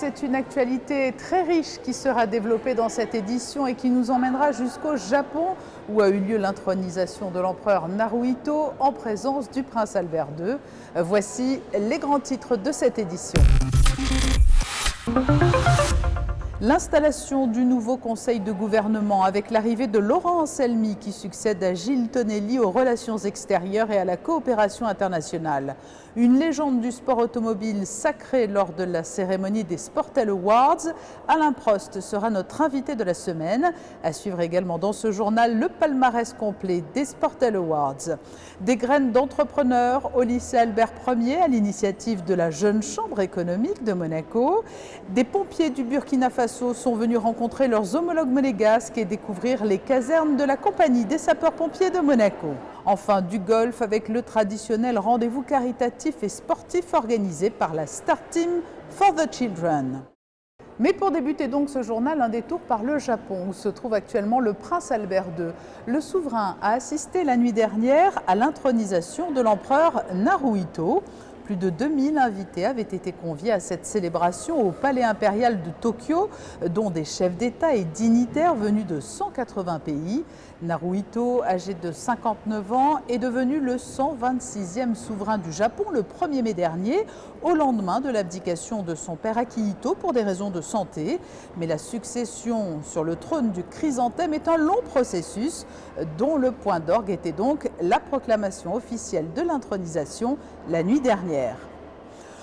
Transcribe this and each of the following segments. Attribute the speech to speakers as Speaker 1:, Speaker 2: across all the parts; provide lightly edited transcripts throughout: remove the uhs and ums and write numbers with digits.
Speaker 1: c'est une actualité très riche qui sera développée dans cette édition et qui nous emmènera jusqu'au Japon où a eu lieu l'intronisation de l'empereur Naruhito en présence du prince Albert II. Voici les grands titres de cette édition. L'installation du nouveau conseil de gouvernement avec l'arrivée de Laurent Anselmi qui succède à Gilles Tonelli aux relations extérieures et à la coopération internationale. Une légende du sport automobile sacrée lors de la cérémonie des Sportel Awards. Alain Prost sera notre invité de la semaine. À suivre également dans ce journal le palmarès complet des Sportel Awards. Des graines d'entrepreneurs au lycée Albert Ier à l'initiative de la Jeune Chambre économique de Monaco. Des pompiers du Burkina Faso sont venus rencontrer leurs homologues monégasques et découvrir les casernes de la compagnie des sapeurs-pompiers de Monaco. Enfin, du golf avec le traditionnel rendez-vous caritatif et sportif organisé par la Star Team for the Children. Mais pour débuter donc ce journal, un détour par le Japon où se trouve actuellement le prince Albert II. Le souverain a assisté la nuit dernière à l'intronisation de l'empereur Naruhito. Plus de 2000 invités avaient été conviés à cette célébration au palais impérial de Tokyo, dont des chefs d'État et dignitaires venus de 180 pays. Naruhito, âgé de 59 ans, est devenu le 126e souverain du Japon le 1er mai dernier, au lendemain de l'abdication de son père Akihito pour des raisons de santé. Mais la succession sur le trône du chrysanthème est un long processus, dont le point d'orgue était donc la proclamation officielle de l'intronisation la nuit dernière.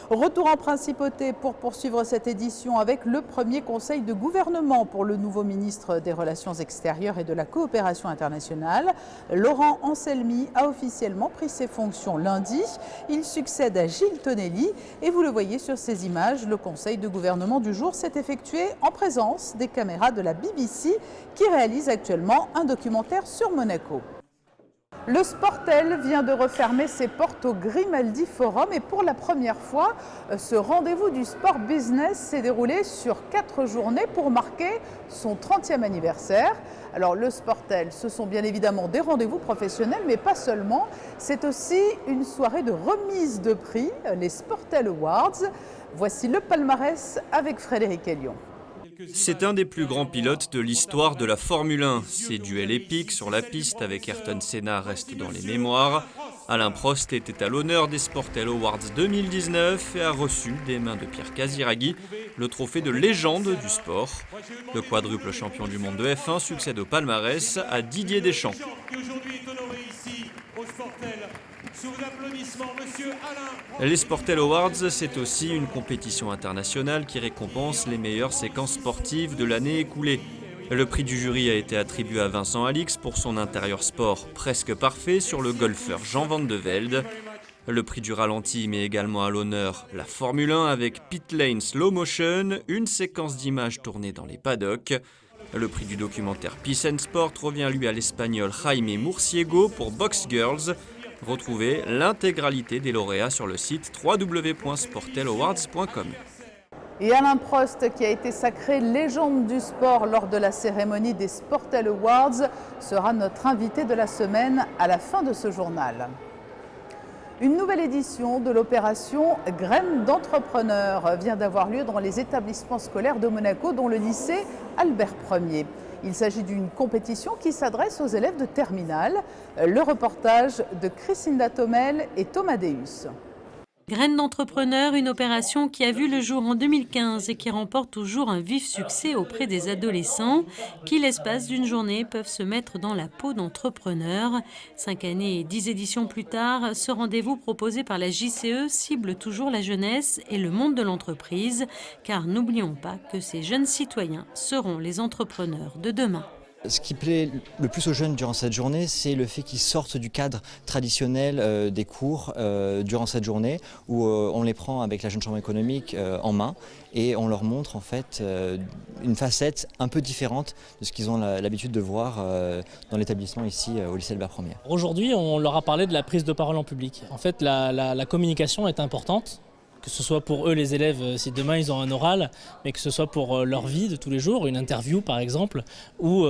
Speaker 1: Retour en principauté pour poursuivre cette édition avec le premier conseil de gouvernement pour le nouveau ministre des Relations extérieures et de la coopération internationale. Laurent Anselmi a officiellement pris ses fonctions lundi. Il succède à Gilles Tonelli et vous le voyez sur ces images, le conseil de gouvernement du jour s'est effectué en présence des caméras de la BBC qui réalise actuellement un documentaire sur Monaco. Le Sportel vient de refermer ses portes au Grimaldi Forum et pour la première fois, ce rendez-vous du sport business s'est déroulé sur 4 journées pour marquer son 30e anniversaire. Alors le Sportel, ce sont bien évidemment des rendez-vous professionnels, mais pas seulement. C'est aussi une soirée de remise de prix, les Sportel Awards. Voici le palmarès avec Frédéric Elion.
Speaker 2: C'est un des plus grands pilotes de l'histoire de la Formule 1. Ses duels épiques sur la piste avec Ayrton Senna restent dans les mémoires. Alain Prost était à l'honneur des Sportel Awards 2019 et a reçu des mains de Pierre Casiraghi le trophée de légende du sport. Le quadruple champion du monde de F1 succède au palmarès à Didier Deschamps. Les Sportel Awards, c'est aussi une compétition internationale qui récompense les meilleures séquences sportives de l'année écoulée. Le prix du jury a été attribué à Vincent Alix pour son intérieur sport presque parfait sur le golfeur Jean Van de Velde. Le prix du ralenti met également à l'honneur la Formule 1 avec Pit Lane Slow Motion, une séquence d'images tournées dans les paddocks. Le prix du documentaire Peace and Sport revient lui à l'Espagnol Jaime Murciego pour Box Girls. Retrouvez l'intégralité des lauréats sur le site www.sportelawards.com.
Speaker 1: Et Alain Prost, qui a été sacré légende du sport lors de la cérémonie des Sportel Awards, sera notre invité de la semaine à la fin de ce journal. Une nouvelle édition de l'opération Graines d'entrepreneurs vient d'avoir lieu dans les établissements scolaires de Monaco, dont le lycée Albert Ier. Il s'agit d'une compétition qui s'adresse aux élèves de terminale. Le reportage de Christina Thomel et Thomas Deus.
Speaker 3: Graines d'entrepreneurs, une opération qui a vu le jour en 2015 et qui remporte toujours un vif succès auprès des adolescents qui, l'espace d'une journée, peuvent se mettre dans la peau d'entrepreneurs. 5 années et 10 éditions plus tard, ce rendez-vous proposé par la JCE cible toujours la jeunesse et le monde de l'entreprise, car n'oublions pas que ces jeunes citoyens seront les entrepreneurs de demain.
Speaker 4: Ce qui plaît le plus aux jeunes durant cette journée, c'est le fait qu'ils sortent du cadre traditionnel des cours durant cette journée où on les prend avec la Jeune Chambre économique en main et on leur montre en fait une facette un peu différente de ce qu'ils ont l'habitude de voir dans l'établissement ici au lycée Albert Ier.
Speaker 5: Aujourd'hui, on leur a parlé de la prise de parole en public. En fait, la communication est importante. Que ce soit pour eux les élèves si demain ils ont un oral, mais que ce soit pour leur vie de tous les jours, une interview par exemple, ou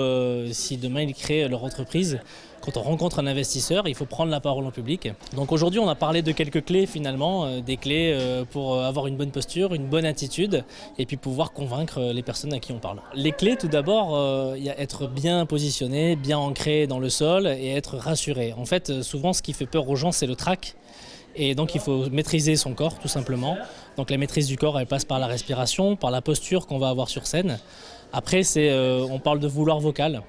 Speaker 5: si demain ils créent leur entreprise. Quand on rencontre un investisseur, il faut prendre la parole en public. Donc aujourd'hui on a parlé de quelques clés finalement, des clés pour avoir une bonne posture, une bonne attitude et puis pouvoir convaincre les personnes à qui on parle. Les clés tout d'abord, il y a être bien positionné, bien ancré dans le sol et être rassuré. En fait souvent ce qui fait peur aux gens c'est le trac. Et donc il faut maîtriser son corps tout simplement. Donc la maîtrise du corps elle passe par la respiration, par la posture qu'on va avoir sur scène. Après on parle de vouloir vocal.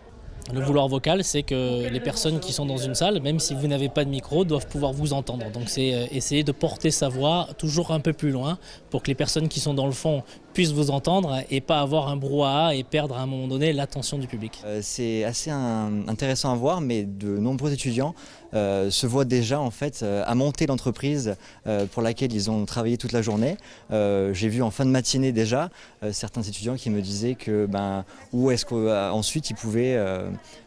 Speaker 5: Le vouloir vocal, c'est que les personnes qui sont dans une salle, même si vous n'avez pas de micro, doivent pouvoir vous entendre. Donc c'est essayer de porter sa voix toujours un peu plus loin pour que les personnes qui sont dans le fond puissent vous entendre et pas avoir un brouhaha et perdre à un moment donné l'attention du public.
Speaker 4: C'est assez intéressant à voir, mais de nombreux étudiants se voient déjà en fait à monter l'entreprise pour laquelle ils ont travaillé toute la journée. J'ai vu en fin de matinée déjà certains étudiants qui me disaient que où est-ce qu'ensuite ils pouvaient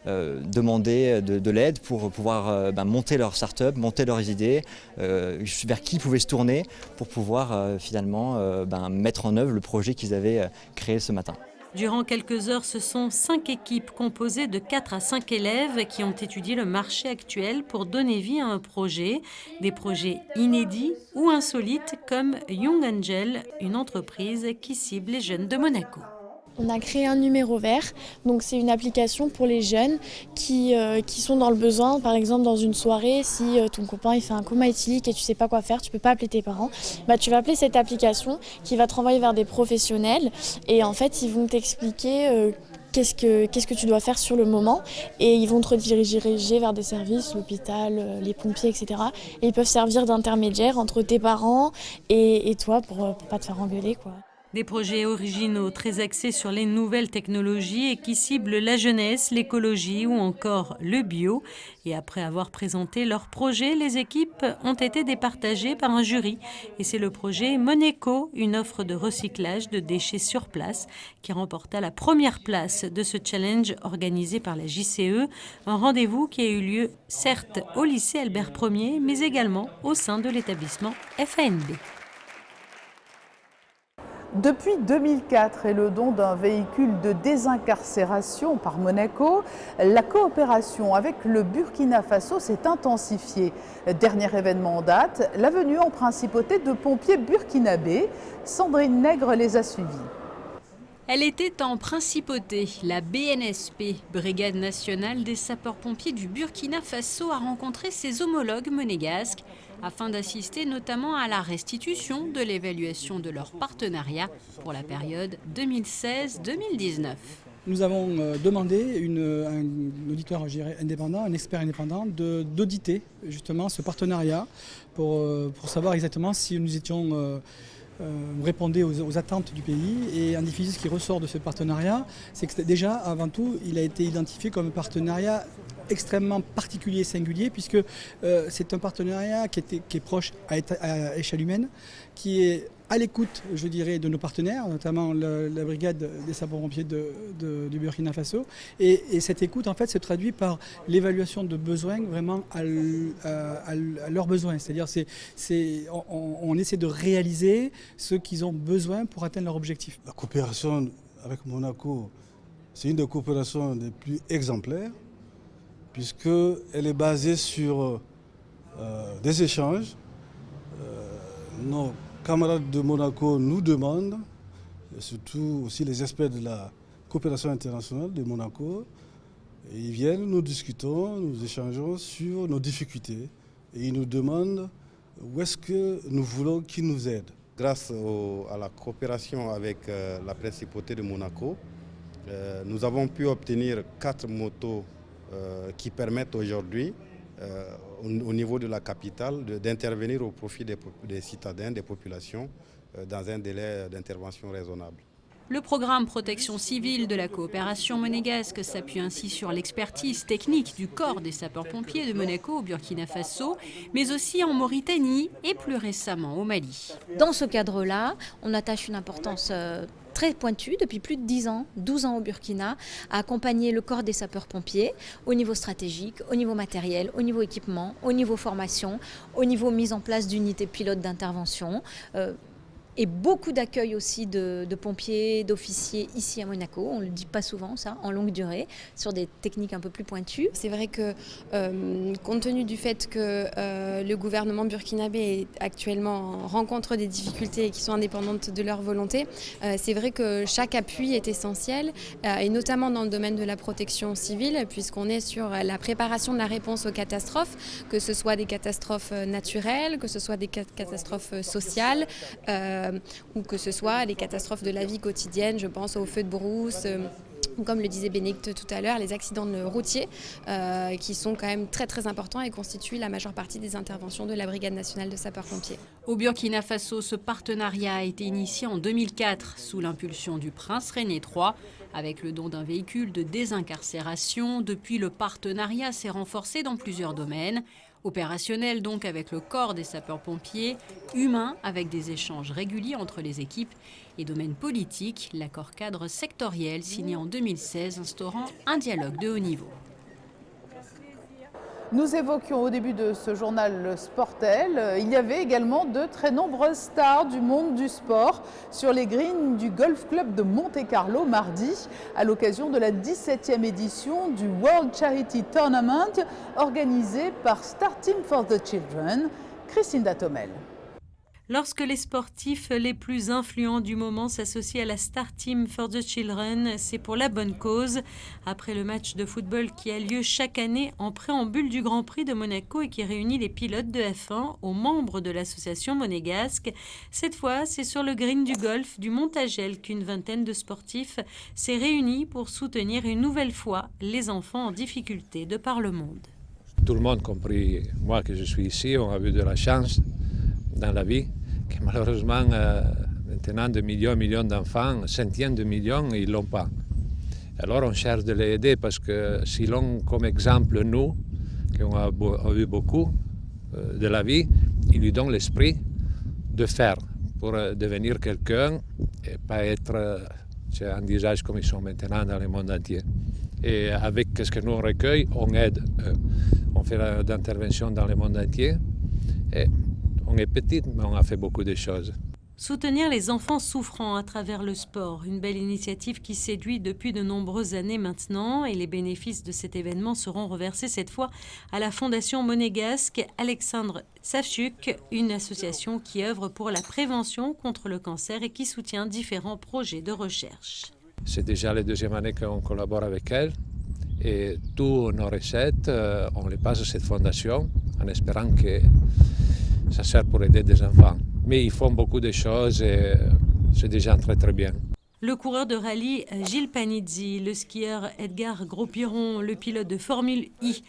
Speaker 4: demander de l'aide pour pouvoir monter leur start-up, monter leurs idées, vers qui ils pouvaient se tourner pour pouvoir finalement mettre en œuvre le projet qu'ils avaient créé ce matin.
Speaker 3: Durant quelques heures, ce sont 5 équipes composées de 4 à 5 élèves qui ont étudié le marché actuel pour donner vie à un projet. Des projets inédits ou insolites comme Young Angel, une entreprise qui cible les jeunes de Monaco.
Speaker 6: On a créé un numéro vert, donc c'est une application pour les jeunes qui sont dans le besoin. Par exemple, dans une soirée, si ton copain il fait un coma éthylique et tu ne sais pas quoi faire, tu ne peux pas appeler tes parents, tu vas appeler cette application qui va te renvoyer vers des professionnels et en fait ils vont t'expliquer qu'est-ce que tu dois faire sur le moment et ils vont te rediriger vers des services, l'hôpital, les pompiers, etc. Et ils peuvent servir d'intermédiaire entre tes parents et toi pour pas te faire engueuler, quoi.
Speaker 3: Des projets originaux très axés sur les nouvelles technologies et qui ciblent la jeunesse, l'écologie ou encore le bio. Et après avoir présenté leur projet, les équipes ont été départagées par un jury. Et c'est le projet Moneco, une offre de recyclage de déchets sur place, qui remporta la première place de ce challenge organisé par la JCE. Un rendez-vous qui a eu lieu certes au lycée Albert Ier, mais également au sein de l'établissement FANB.
Speaker 1: Depuis 2004 et le don d'un véhicule de désincarcération par Monaco, la coopération avec le Burkina Faso s'est intensifiée. Dernier événement en date, la venue en principauté de pompiers burkinabés. Sandrine Nègre les a suivis.
Speaker 7: Elle était en principauté. La BNSP, Brigade nationale des sapeurs-pompiers du Burkina Faso, a rencontré ses homologues monégasques afin d'assister notamment à la restitution de l'évaluation de leur partenariat pour la période 2016-2019.
Speaker 8: Nous avons demandé un auditeur indépendant, un expert indépendant, d'auditer justement ce partenariat pour savoir exactement si nous étions répondait aux attentes du pays. Et en définitive, ce qui ressort de ce partenariat, c'est que déjà, avant tout, il a été identifié comme un partenariat extrêmement particulier et singulier, puisque c'est un partenariat qui est proche à échelle humaine, qui est à l'écoute, je dirais, de nos partenaires, notamment la brigade des sapeurs-pompiers du Burkina Faso. Et cette écoute, en fait, se traduit par l'évaluation de besoins vraiment à leurs besoins. C'est-à-dire on essaie de réaliser ce qu'ils ont besoin pour atteindre leur objectif.
Speaker 9: La coopération avec Monaco, c'est une des coopérations les plus exemplaires, puisqu'elle est basée sur des échanges. Nos camarades de Monaco nous demandent, et surtout aussi les experts de la coopération internationale de Monaco, et ils viennent, nous discutons, nous échangeons sur nos difficultés et ils nous demandent où est-ce que nous voulons qu'ils nous aident.
Speaker 10: Grâce à la coopération avec la principauté de Monaco, nous avons pu obtenir 4 motos qui permettent aujourd'hui au niveau de la capitale d'intervenir au profit des citadins, des populations, dans un délai d'intervention raisonnable.
Speaker 7: Le programme Protection civile de la coopération monégasque s'appuie ainsi sur l'expertise technique du corps des sapeurs-pompiers de Monaco au Burkina Faso, mais aussi en Mauritanie et plus récemment au Mali.
Speaker 11: Dans ce cadre-là, on attache une importance très pointue depuis plus de 10 ans, 12 ans au Burkina, à accompagner le corps des sapeurs-pompiers au niveau stratégique, au niveau matériel, au niveau équipement, au niveau formation, au niveau mise en place d'unités pilotes d'intervention. Et beaucoup d'accueil aussi de pompiers, d'officiers ici à Monaco. On ne le dit pas souvent, ça, en longue durée, sur des techniques un peu plus pointues.
Speaker 12: C'est vrai que, compte tenu du fait que le gouvernement burkinabé actuellement rencontre des difficultés qui sont indépendantes de leur volonté, c'est vrai que chaque appui est essentiel, et notamment dans le domaine de la protection civile, puisqu'on est sur la préparation de la réponse aux catastrophes, que ce soit des catastrophes naturelles, que ce soit des catastrophes sociales, ou que ce soit les catastrophes de la vie quotidienne, je pense aux feux de brousse, comme le disait Bénédicte tout à l'heure, les accidents routiers qui sont quand même très très importants et constituent la majeure partie des interventions de la Brigade nationale de sapeurs-pompiers.
Speaker 7: Au Burkina Faso, ce partenariat a été initié en 2004 sous l'impulsion du prince René III avec le don d'un véhicule de désincarcération. Depuis, le partenariat s'est renforcé dans plusieurs domaines. Opérationnel donc avec le corps des sapeurs-pompiers, humain avec des échanges réguliers entre les équipes et domaine politique, l'accord cadre sectoriel signé en 2016 instaurant un dialogue de haut niveau.
Speaker 1: Nous évoquions au début de ce journal le Sportel. Il y avait également de très nombreuses stars du monde du sport sur les greens du Golf Club de Monte-Carlo mardi à l'occasion de la 17e édition du World Charity Tournament organisé par Star Team for the Children. Christine Datomel.
Speaker 3: Lorsque les sportifs les plus influents du moment s'associent à la Star Team for the Children, c'est pour la bonne cause. Après le match de football qui a lieu chaque année en préambule du Grand Prix de Monaco et qui réunit les pilotes de F1 aux membres de l'association monégasque, cette fois, c'est sur le green du golf du Montagel qu'une vingtaine de sportifs s'est réunie pour soutenir une nouvelle fois les enfants en difficulté de par le monde.
Speaker 13: Tout le monde, compris moi que je suis ici, on a eu de la chance dans la vie. Que malheureusement, maintenant, de millions d'enfants, centaines de millions, ils ne l'ont pas. Alors on cherche de les aider parce que si l'on, comme exemple, nous, qui on a eu beaucoup de la vie, il lui donne l'esprit de faire pour devenir quelqu'un et pas être un visage comme ils sont maintenant dans le monde entier. Et avec ce que nous on recueille, on aide. On fait d'intervention dans le monde entier. Et on est petite, mais on a fait beaucoup de choses.
Speaker 3: Soutenir les enfants souffrants à travers le sport, une belle initiative qui séduit depuis de nombreuses années maintenant et les bénéfices de cet événement seront reversés cette fois à la Fondation monégasque Alexandre Savchuk, une association qui œuvre pour la prévention contre le cancer et qui soutient différents projets de recherche.
Speaker 13: C'est déjà la deuxième année qu'on collabore avec elle et toutes nos recettes, on les passe à cette fondation en espérant que ça sert pour aider des enfants. Mais ils font beaucoup de choses et c'est déjà très très bien.
Speaker 3: Le coureur de rallye Gilles Panizzi, le skieur Edgar Gros-Piron, le pilote de Formule I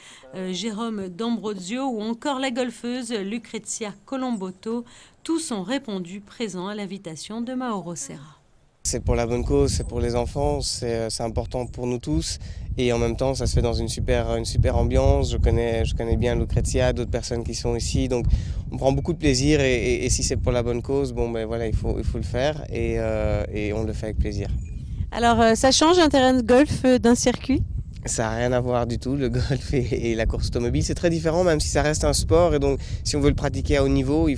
Speaker 3: Jérôme D'Ambrosio ou encore la golfeuse Lucrezia Colombotto, tous ont répondu présents à l'invitation de Mauro Serra.
Speaker 14: C'est pour la bonne cause, c'est pour les enfants, c'est important pour nous tous et en même temps ça se fait dans une super ambiance. Je connais bien Lucrezia, d'autres personnes qui sont ici, donc on prend beaucoup de plaisir et si c'est pour la bonne cause, bon ben voilà, il faut le faire et on le fait avec plaisir.
Speaker 15: Alors ça change un terrain de golf d'un circuit ?
Speaker 14: Ça n'a rien à voir du tout, le golf et la course automobile, c'est très différent même si ça reste un sport et donc si on veut le pratiquer à haut niveau, il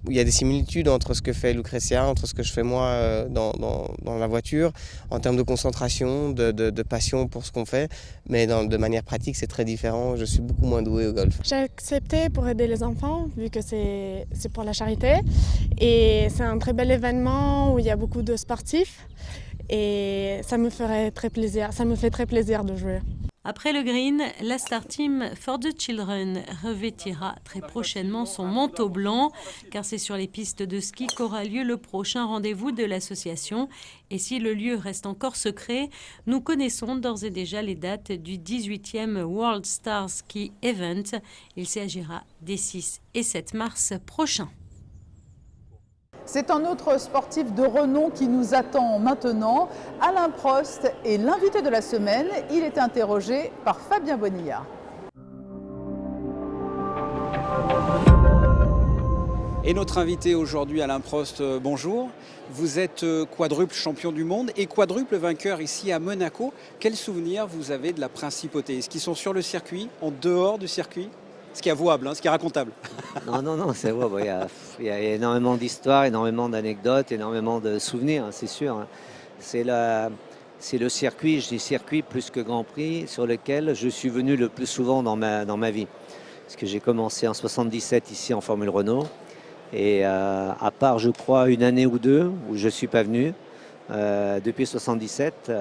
Speaker 14: y a des similitudes entre ce que fait Lucrezia, entre ce que je fais moi dans la voiture, en termes de concentration, de passion pour ce qu'on fait, mais de manière pratique c'est très différent, je suis beaucoup moins doué au golf.
Speaker 6: J'ai accepté pour aider les enfants vu que c'est pour la charité et c'est un très bel événement où il y a beaucoup de sportifs. Et ça me fait très plaisir de jouer.
Speaker 3: Après le green, la Star Team for the Children revêtira très prochainement son manteau blanc, car c'est sur les pistes de ski qu'aura lieu le prochain rendez-vous de l'association. Et si le lieu reste encore secret, nous connaissons d'ores et déjà les dates du 18e World Star Ski Event. Il s'agira des 6 et 7 mars prochains.
Speaker 1: C'est un autre sportif de renom qui nous attend maintenant. Alain Prost est l'invité de la semaine. Il est interrogé par Fabien Bonilla.
Speaker 16: Et notre invité aujourd'hui, Alain Prost, bonjour. Vous êtes quadruple champion du monde et quadruple vainqueur ici à Monaco. Quels souvenirs vous avez de la principauté? Est-ce qu'ils sont sur le circuit, en dehors du circuit? Ce qui est avouable, hein, ce qui est racontable.
Speaker 17: Non, c'est avouable. Il y a énormément d'histoires, énormément d'anecdotes, énormément de souvenirs, hein, c'est sûr. Hein. C'est le circuit, je dis circuit plus que Grand Prix, sur lequel je suis venu le plus souvent dans ma vie. Parce que j'ai commencé en 77 ici en Formule Renault. Et à part, je crois, une année ou deux où je ne suis pas venu, depuis 77,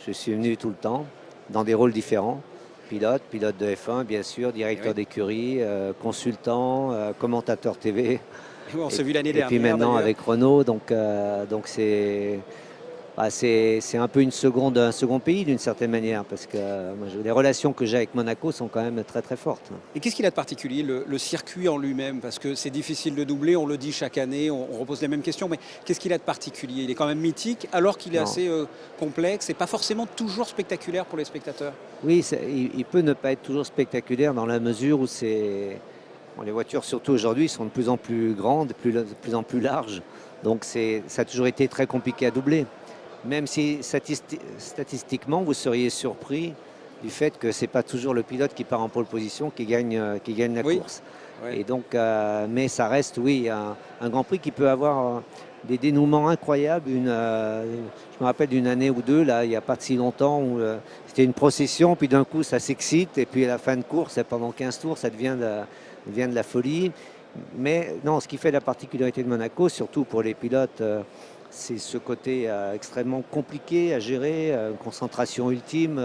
Speaker 17: je suis venu tout le temps, dans des rôles différents. Pilote de F1, bien sûr, directeur d'écurie, consultant, commentateur TV.
Speaker 16: On s'est vu l'année dernière.
Speaker 17: Et puis maintenant avec Renault, donc c'est un peu un second pays d'une certaine manière, parce que les relations que j'ai avec Monaco sont quand même très très fortes.
Speaker 16: Et qu'est-ce qu'il a de particulier, le circuit en lui-même? Parce que c'est difficile de doubler, on le dit chaque année, on repose les mêmes questions, mais qu'est-ce qu'il a de particulier? Il est quand même mythique, alors qu'il est assez complexe et pas forcément toujours spectaculaire pour les spectateurs.
Speaker 17: Oui, il peut ne pas être toujours spectaculaire dans la mesure où les voitures, surtout aujourd'hui, sont de plus en plus grandes, de plus en plus larges, donc ça a toujours été très compliqué à doubler. Même si statistiquement, vous seriez surpris du fait que ce n'est pas toujours le pilote qui part en pole position qui gagne la course. Oui. Et donc, mais ça reste, oui, un Grand Prix qui peut avoir des dénouements incroyables. Je me rappelle d'une année ou deux, là, il n'y a pas de si longtemps, où c'était une procession, puis d'un coup, ça s'excite, et puis à la fin de course, pendant 15 tours, ça devient de la folie. Mais non, ce qui fait la particularité de Monaco, surtout pour les pilotes, c'est ce côté extrêmement compliqué à gérer, une concentration ultime,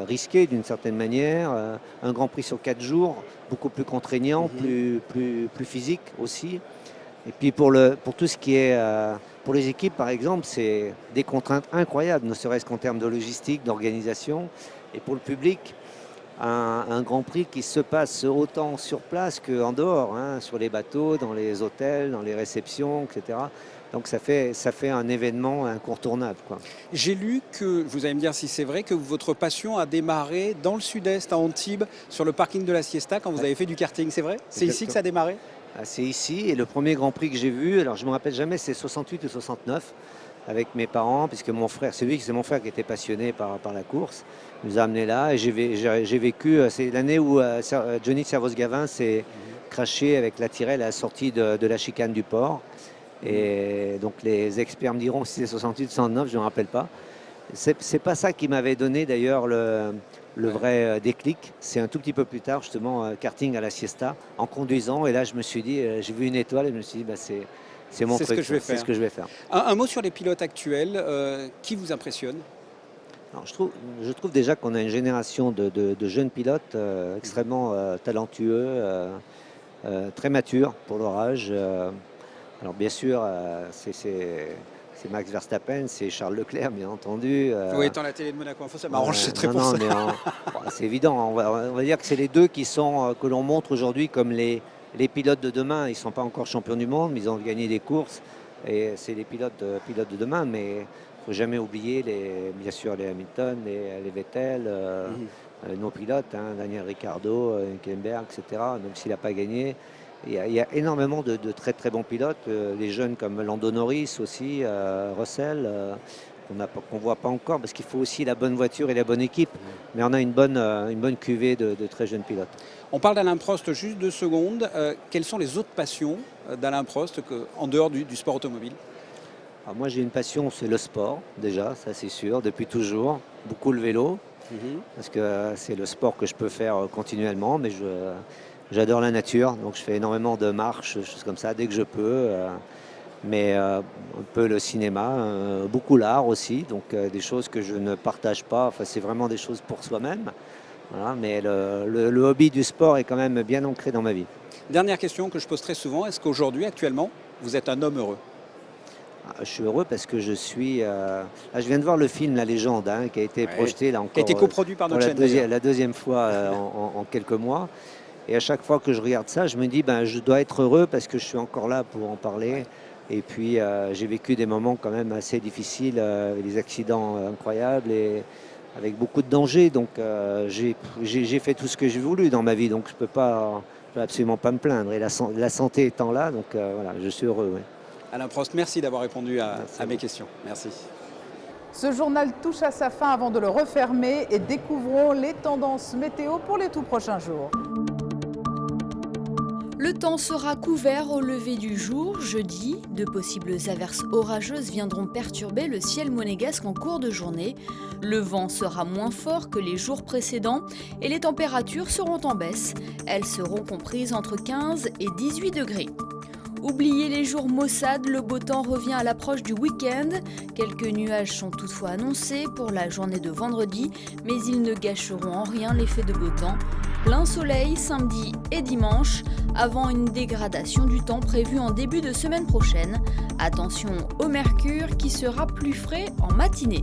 Speaker 17: risquée d'une certaine manière, un Grand Prix sur 4 jours, beaucoup plus contraignant, plus physique aussi. Et puis pour tout ce qui est, pour les équipes par exemple, c'est des contraintes incroyables, ne serait-ce qu'en termes de logistique, d'organisation. Et pour le public, un Grand Prix qui se passe autant sur place qu'en dehors, hein, sur les bateaux, dans les hôtels, dans les réceptions, etc. Donc ça fait un événement incontournable, quoi.
Speaker 16: J'ai lu que, vous allez me dire si c'est vrai, que votre passion a démarré dans le sud-est, à Antibes, sur le parking de la Siesta, quand vous avez fait du karting, c'est vrai? C'est ici que ça a démarré?
Speaker 17: C'est ici, et le premier Grand Prix que j'ai vu, alors je ne me rappelle jamais, c'est 68 ou 69, avec mes parents, puisque mon frère, c'est mon frère qui était passionné par la course, il nous a amenés là, et j'ai vécu, c'est l'année où Johnny Servoz-Gavin s'est craché avec la tirelle à la sortie de la chicane du port. Et donc les experts me diront si c'est 68 ou 69, je ne me rappelle pas. C'est pas ça qui m'avait donné d'ailleurs le vrai déclic. C'est un tout petit peu plus tard, justement, karting à la Siesta, en conduisant. Et là, je me suis dit, j'ai vu une étoile et je me suis dit, c'est mon truc, c'est ce que je vais faire.
Speaker 16: Un mot sur les pilotes actuels, qui vous impressionne?
Speaker 17: Alors, je trouve déjà qu'on a une génération de jeunes pilotes extrêmement talentueux, très matures pour leur âge. Alors bien sûr, c'est Max Verstappen, c'est Charles Leclerc, bien entendu.
Speaker 16: Oui, étant la télé de Monaco Info, ça m'arrange, c'est très pour ça.
Speaker 17: C'est évident, on va dire que c'est les deux que l'on montre aujourd'hui comme les pilotes de demain. Ils ne sont pas encore champions du monde, mais ils ont gagné des courses. Et c'est les pilotes de demain, mais il ne faut jamais oublier, bien sûr, les Hamilton, les Vettel, nos pilotes, hein, Daniel Ricciardo, Hülkenberg, etc., même s'il n'a pas gagné. Il y a énormément de très très bons pilotes, des jeunes comme Lando Norris aussi, Russell, qu'on ne voit pas encore parce qu'il faut aussi la bonne voiture et la bonne équipe. Mais on a une bonne cuvée de très jeunes pilotes.
Speaker 16: On parle d'Alain Prost juste 2 secondes. Quelles sont les autres passions d'Alain Prost en dehors du sport automobile?
Speaker 17: Alors moi j'ai une passion, c'est le sport déjà, ça c'est sûr, depuis toujours. Beaucoup le vélo, parce que c'est le sport que je peux faire continuellement, mais j'adore la nature, donc je fais énormément de marches, choses comme ça, dès que je peux. Mais un peu le cinéma, beaucoup l'art aussi, donc des choses que je ne partage pas. Enfin, c'est vraiment des choses pour soi-même. Voilà, mais le hobby du sport est quand même bien ancré dans ma vie.
Speaker 16: Dernière question que je pose très souvent, est-ce qu'aujourd'hui, actuellement, vous êtes un homme heureux?
Speaker 17: Je suis heureux parce que je suis... Là, je viens de voir le film La Légende, qui a été projeté là encore...
Speaker 16: Qui a été coproduit par notre chaîne.
Speaker 17: La deuxième fois en quelques mois. Et à chaque fois que je regarde ça, je me dis je dois être heureux parce que je suis encore là pour en parler. Et puis j'ai vécu des moments quand même assez difficiles, des accidents incroyables et avec beaucoup de dangers. Donc j'ai fait tout ce que j'ai voulu dans ma vie, donc je peux absolument pas me plaindre. Et la santé étant là, donc voilà, je suis heureux. Ouais.
Speaker 16: Alain Prost, merci d'avoir répondu à mes questions. Merci.
Speaker 1: Ce journal touche à sa fin avant de le refermer et découvrons les tendances météo pour les tout prochains jours.
Speaker 18: Le temps sera couvert au lever du jour, jeudi. De possibles averses orageuses viendront perturber le ciel monégasque en cours de journée. Le vent sera moins fort que les jours précédents et les températures seront en baisse. Elles seront comprises entre 15 et 18 degrés. Oubliez les jours maussades, le beau temps revient à l'approche du week-end. Quelques nuages sont toutefois annoncés pour la journée de vendredi, mais ils ne gâcheront en rien l'effet de beau temps. Plein soleil samedi et dimanche, avant une dégradation du temps prévue en début de semaine prochaine. Attention au mercure qui sera plus frais en matinée.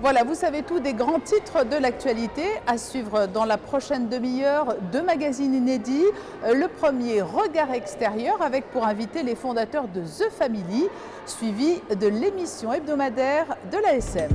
Speaker 1: Voilà, vous savez tout des grands titres de l'actualité. À suivre dans la prochaine demi-heure, 2 magazines inédits. Le premier, Regard extérieur, avec pour invité les fondateurs de The Family, suivi de l'émission hebdomadaire de l'ASM.